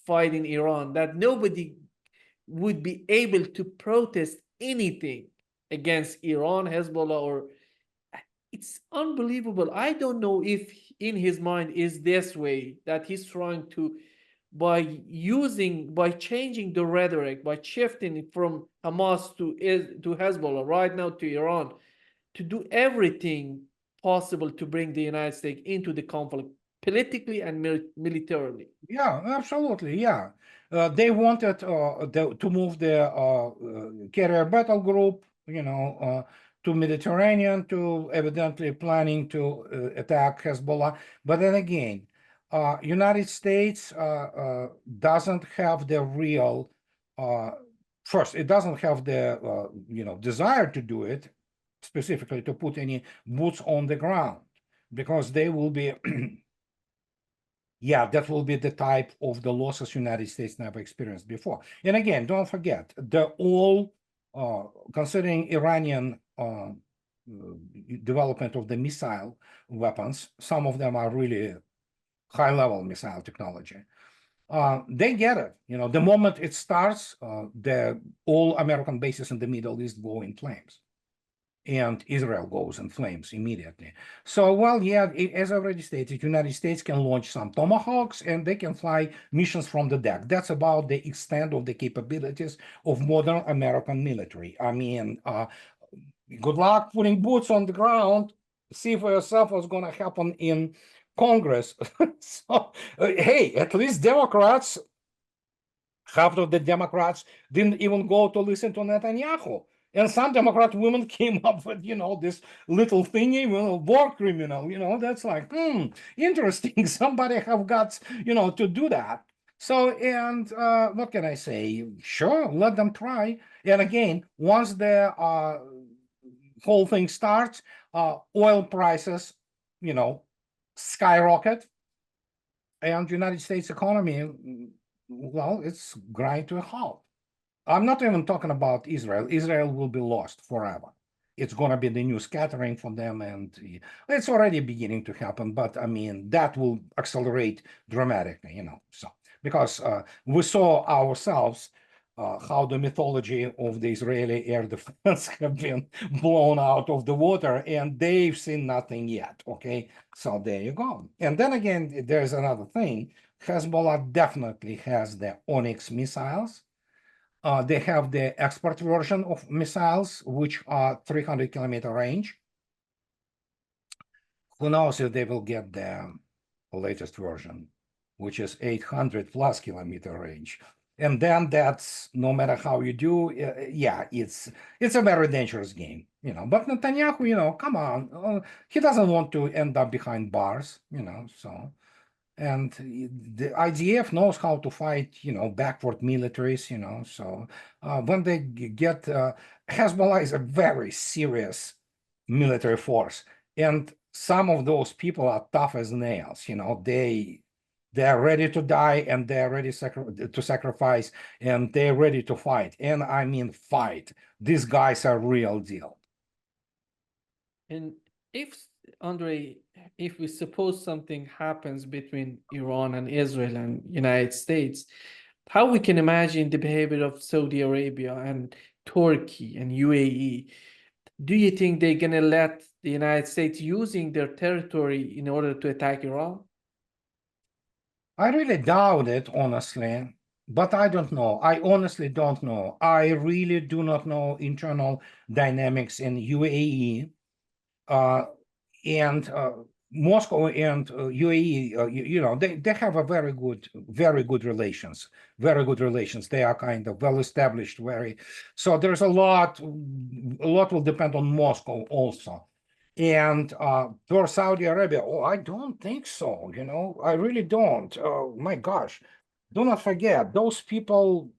fight in Iran, that nobody would be able to protest anything against Iran, Hezbollah, or it's unbelievable. I don't know if in his mind is this way, that he's trying to, by changing the rhetoric, by shifting it from Hamas to Hezbollah, right now to Iran, to do everything possible to bring the United States into the conflict politically and militarily. Yeah, absolutely. Yeah. They wanted to move the carrier battle group, to Mediterranean, to evidently planning to attack Hezbollah. But then again, United States doesn't have the real, first, it doesn't have the, desire to do it, specifically to put any boots on the ground, because they will be yeah, that will be the type of the losses United States never experienced before. And again, don't forget, considering Iranian development of the missile weapons, some of them are really high-level missile technology. They get it. The moment it starts, all American bases in the Middle East go in flames, and Israel goes in flames immediately. So, well, yeah, as I already stated, United States can launch some Tomahawks, and they can fly missions from the deck. That's about the extent of the capabilities of modern American military. I mean, good luck putting boots on the ground. See for yourself what's going to happen in Congress. So, hey, at least Democrats, half of the Democrats didn't even go to listen to Netanyahu. And some Democrat women came up with, this little thingy, war criminal, that's like, interesting. Somebody have got, to do that. So, and what can I say? Sure, let them try. And again, once the whole thing starts, oil prices, skyrocket. And United States economy, well, it's grind to a halt. I'm not even talking about Israel. Israel will be lost forever. It's going to be the new scattering for them, and it's already beginning to happen. But I mean, that will accelerate dramatically, So because we saw ourselves how the mythology of the Israeli air defense have been blown out of the water, and they've seen nothing yet. Okay, so there you go. And then again, there's another thing. Hezbollah definitely has the Onyx missiles. They have the export version of missiles, which are 300-kilometer range. Who knows if they will get the latest version, which is 800-plus-kilometer range. And then that's, no matter how you do, yeah, it's a very dangerous game. you know. But Netanyahu, you know, come on, he doesn't want to end up behind bars, you know. So, and the IDF knows how to fight, you know, backward militaries, you know. So when they get Hezbollah is a very serious military force, and some of those people are tough as nails, you know. They are ready to die, and they are ready to sacrifice, and they're ready to fight. And I mean fight. These guys are real deal. And if, Andrei, if we suppose something happens between Iran and Israel and United States, how we can imagine the behavior of Saudi Arabia and Turkey and UAE? Do you think they're gonna let the United States using their territory in order to attack Iran? I really doubt it, honestly, but I don't know. I honestly don't know. I really do not know internal dynamics in UAE, and Moscow and UAE. You know, they have a very good relations. Very good relations. They are kind of well established. So there's a lot. A lot will depend on Moscow also. And for Saudi Arabia, oh, I don't think so. You know, I really don't. Oh my gosh, do not forget those people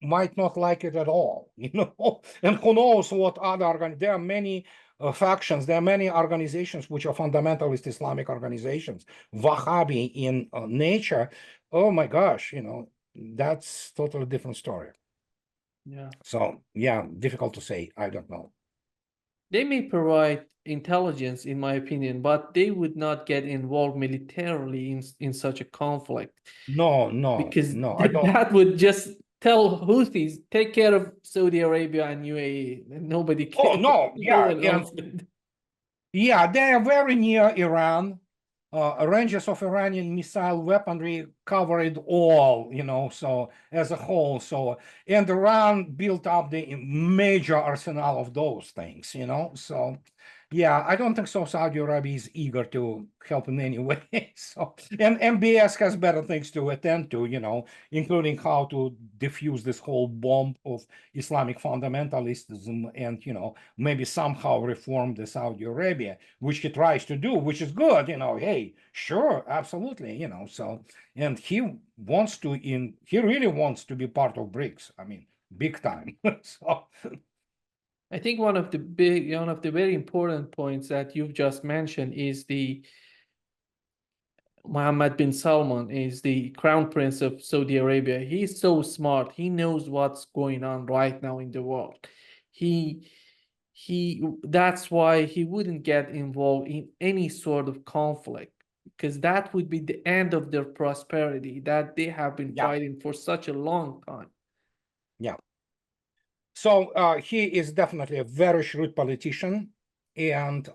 might not like it at all. You know, and who knows what other there are many factions. There are many organizations which are fundamentalist Islamic organizations, Wahhabi in nature. Oh my gosh, you know, that's totally different story. Yeah. So yeah, difficult to say. I don't know. They may provide intelligence, in my opinion, but they would not get involved militarily in such a conflict No, no, because no. I don't. that would just tell Houthis, take care of Saudi Arabia and UAE, and nobody Oh can, no, no yeah, one and else. Would. yeah, they are very near Iran. Ranges of Iranian missile weaponry cover it all, you know, so as a whole. So, and Iran built up the major arsenal of those things, you know. So, yeah, I don't think so. Saudi Arabia is eager to help in any way. So, and MBS has better things to attend to, you know, including how to diffuse this whole bomb of Islamic fundamentalism and, you know, maybe somehow reform the Saudi Arabia, which he tries to do, which is good, you know. Hey, sure, absolutely, you know. So, and he really wants to be part of BRICS. I mean, big time. So, I think one of the very important points that you've just mentioned is the Mohammed bin Salman is the crown prince of Saudi Arabia. He's so smart. He knows what's going on right now in the world. He that's why he wouldn't get involved in any sort of conflict because that would be the end of their prosperity that they have been yeah, fighting for such a long time. yeah. So he is definitely a very shrewd politician, and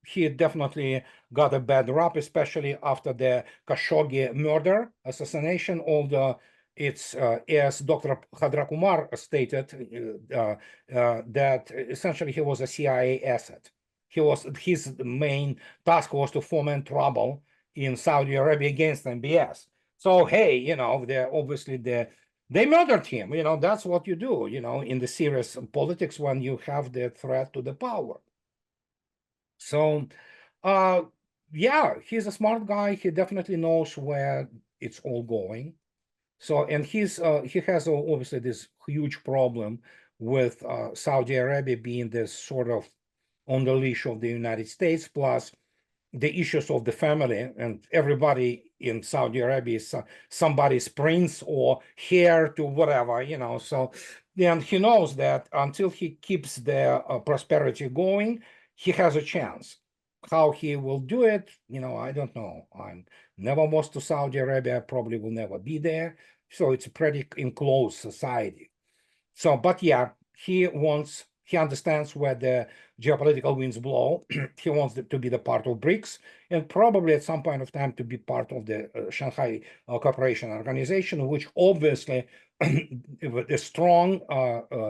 he definitely got a bad rap, especially after the Khashoggi murder, assassination. Although it's as Dr. Khadra Kumar stated, that essentially he was a CIA asset. His main task was to foment trouble in Saudi Arabia against MBS. So hey, you know, they murdered him. You know, that's what you do, you know, in the serious politics when you have the threat to the power. So, yeah, he's a smart guy. He definitely knows where it's all going. So, and he has obviously this huge problem with Saudi Arabia being this sort of on the leash of the United States, plus the issues of the family, and everybody in Saudi Arabia is somebody's prince or heir to whatever, you know. So, and he knows that until he keeps the prosperity going, he has a chance. How he will do it, you know, I don't know. I never was to Saudi Arabia, probably will never be there. So it's a pretty enclosed society. So, but yeah, he understands where the geopolitical winds blow. He wants to be the part of BRICS, and probably at some point of time to be part of the Shanghai Cooperation Organization, which obviously a strong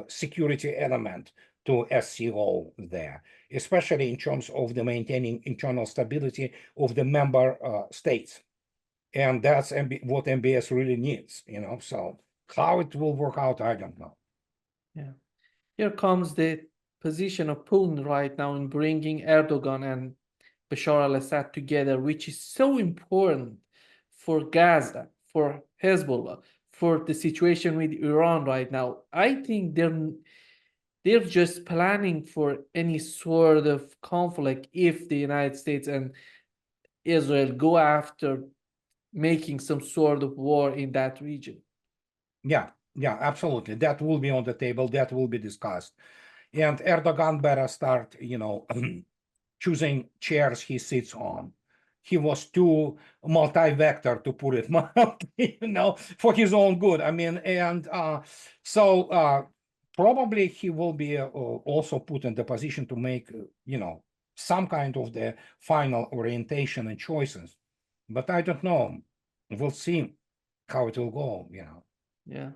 security element to SCO there, especially in terms of the maintaining internal stability of the member states. And that's what MBS really needs, you know. So how it will work out, I don't know. Yeah. Here comes the position of Putin right now in bringing Erdogan and Bashar al-Assad together, which is so important for Gaza, for Hezbollah, for the situation with Iran right now. I think they're just planning for any sort of conflict if the United States and Israel go after making some sort of war in that region. Yeah, absolutely. That will be on the table. That will be discussed. And Erdogan better start, choosing chairs he sits on. He was too multi-vector, to put it mildly, for his own good. I mean, and so probably he will be also put in the position to make, some kind of the final orientation and choices. But I don't know. We'll see how it will go, Yeah.